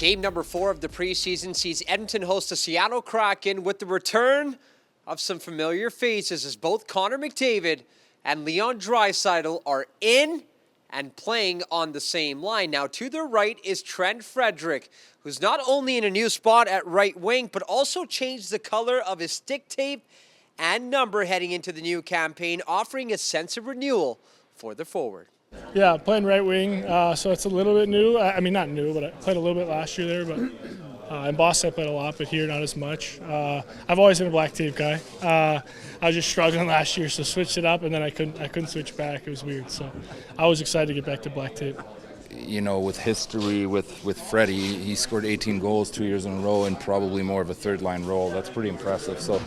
Game number 4 of the preseason sees Edmonton host the Seattle Kraken with the return of some familiar faces as both Connor McDavid and Leon Draisaitl are in and playing on the same line. Now, to their right is Trent Frederic, who's not only in a new spot at right wing, but also changed the color of his stick tape and number heading into the new campaign, offering a sense of renewal for the forward. Yeah, playing right wing, so it's a little bit new. I mean, not new, but I played a little bit last year there. But in Boston, I played a lot, but here, not as much. I've always been a black tape guy. I was just struggling last year, so switched it up, and then I couldn't switch back. It was weird. So I was excited to get back to black tape. You know, with history with Freddie, he scored 18 goals 2 years in a row and probably more of a third-line role. That's pretty impressive. So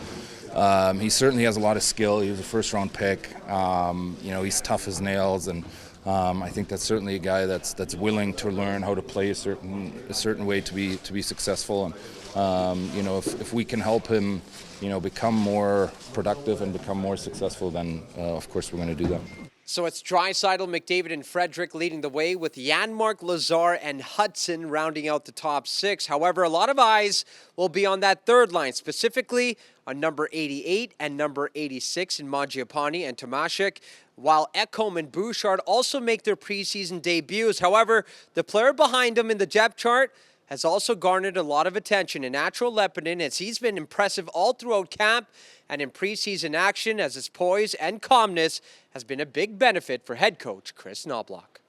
he certainly has a lot of skill. He was a first-round pick. You know, he's tough as nails, and I think that's certainly a guy that's willing to learn how to play a certain way to be successful. And you know, if we can help him, you know, become more productive and become more successful, then of course we're going to do that. So it's Draisaitl, McDavid, and Frederic leading the way, with Janmark, Lazar, and Hudson rounding out the top 6. However, a lot of eyes will be on that third line, specifically on number 88 and number 86 in Mangiapane and Tomashek, while Ekholm and Bouchard also make their preseason debuts. However, the player behind them in the depth chart has also garnered a lot of attention in Natural Leppinen, as he's been impressive all throughout camp and in preseason action, as his poise and calmness has been a big benefit for head coach Chris Knobloch.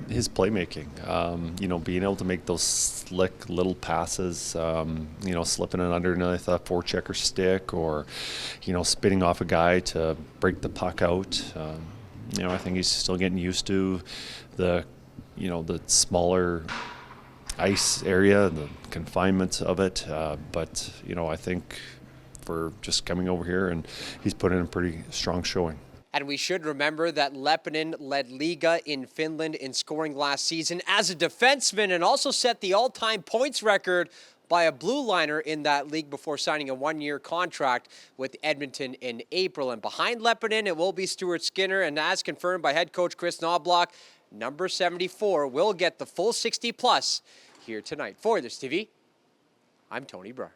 His playmaking, you know, being able to make those slick little passes, you know, slipping it underneath a forechecker stick, or, you know, spinning off a guy to break the puck out. You know, I think he's still getting used to the, you know, the smaller ice area, the confinement of it. But, you know, I think for just coming over here, and he's put in a pretty strong showing. And we should remember that Leppinen led Liga in Finland in scoring last season as a defenseman, and also set the all-time points record by a blue liner in that league before signing a one-year contract with Edmonton in April. And behind Leppinen, it will be Stuart Skinner, and as confirmed by head coach Chris Knobloch, number 74 will get the full 60-plus here tonight. For this TV, I'm Tony Brar.